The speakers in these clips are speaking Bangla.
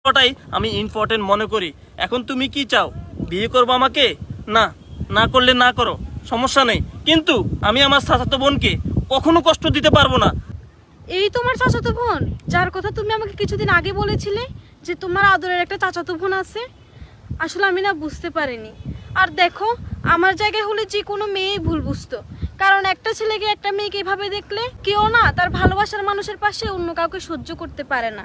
ওটাই আমি ইম্পর্টেন্ট মনে করি। এখন তুমি কি চাও, বিয়ে করবো আমাকে? না, না করলে না করো, সমস্যা নেই, কিন্তু আমি আমার চাচাতো বোনকে কখনো কষ্ট দিতে পারবো না। এই তোমার চাচাতো বোন, যার কথা তুমি আমাকে কিছুদিন আগে বলেছিলে যে তোমার আদরের একটা চাচাতো বোন আছে? আসলে আমি না বুঝতে পারিনি। আর দেখো, আমার জায়গায় হলে যে কোনো মেয়েই ভুল বুঝতো, কারণ একটা ছেলেকে একটা মেয়েকে এভাবে দেখলে কেউ না তার ভালোবাসার মানুষের পাশে অন্য কাউকে সহ্য করতে পারে না।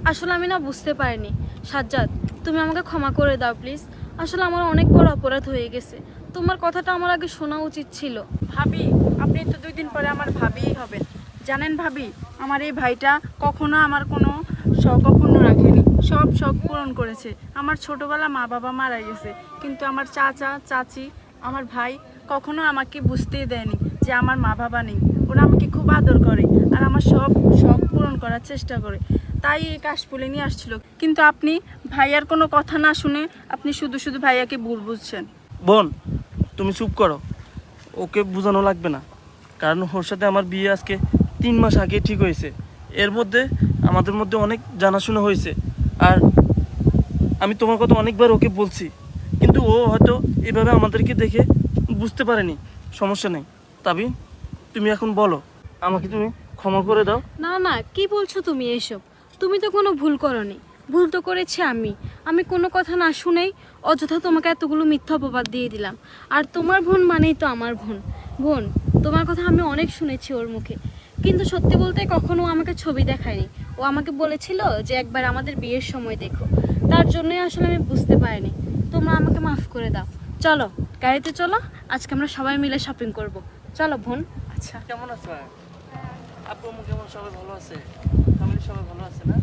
আসলে আমি না বুঝতে পারিনি। সাজ্জাদ, তুমি আমাকে ক্ষমা করে দাও প্লিজ। আসলে আমার অনেক বড় অপরাধ হয়ে গেছে। তোমার কথাটা আমার আগে শোনা উচিত ছিল। ভাবি, আপনি তো 2 দিন পরে আমার ভাবিই হবেন। জানেন ভাবি, আমার এই ভাইটা কখনো আমার কোনো শখ অপূর্ণ রাখেনি, সব শখ পূরণ করেছে। আমার ছোটবেলা মা বাবা মারা গেছে, কিন্তু আমার চাচা চাচি, আমার ভাই কখনো আমাকে বুঝতেই দেয়নি যে আমার মা বাবা নেই। ওরা আমাকে খুব আদর করে আর আমার সব শখ পূরণ করার চেষ্টা করে। তাই এই কাশফুলে নিয়ে আসছিল, কিন্তু আপনি ভাইয়ার কোনো কথা না শুনে আপনি শুধু শুধু ভাইয়াকে ভুল বুঝছেন। বোন, তুমি চুপ করো, ওকে বোঝানো লাগবে না, কারণ ওর সাথে আমার বিয়ে আজকে 3 মাস আগে ঠিক হয়েছে। এর মধ্যে আমাদের মধ্যে অনেক জানাশোনা হয়েছে, আর আমি তোমার কথা অনেকবার ওকে বলছি, কিন্তু ও হয়তো এভাবে আমাদেরকে দেখে বুঝতে পারেনি। সমস্যা নেই তাবিন, তুমি এখন বলো, আমাকে তুমি ক্ষমা করে দাও। না না, কি বলছো তুমি এসব? তুমি তো কোনো ভুল করনি। ভুল তো করেছি আমি কোনো কথা না শুনেই অযথা তোমাকে এতগুলো মিথ্যা অপবাদ দিয়ে দিলাম। আর তোমার বোন মানেই তো আমার বোন। বোন, তোমার কথা আমি অনেক শুনেছি ওর মুখে, কিন্তু সত্যি বলতে কখনো আমাকে ছবি দেখায়নি। ও আমাকে বলেছিল যে একবার আমাদের বিয়ের সময় দেখো, তার জন্যই আসলে আমি বুঝতে পারিনি। তোমরা আমাকে মাফ করে দাও। চলো গাড়িতে চলো, আজকে আমরা সবাই মিলে শপিং করব। চলো বোন। আচ্ছা, কেমন আছো? আপু আম্মু কেমন, সবাই ভালো আছে? ফ্যামিলি সবাই ভালো আছে না?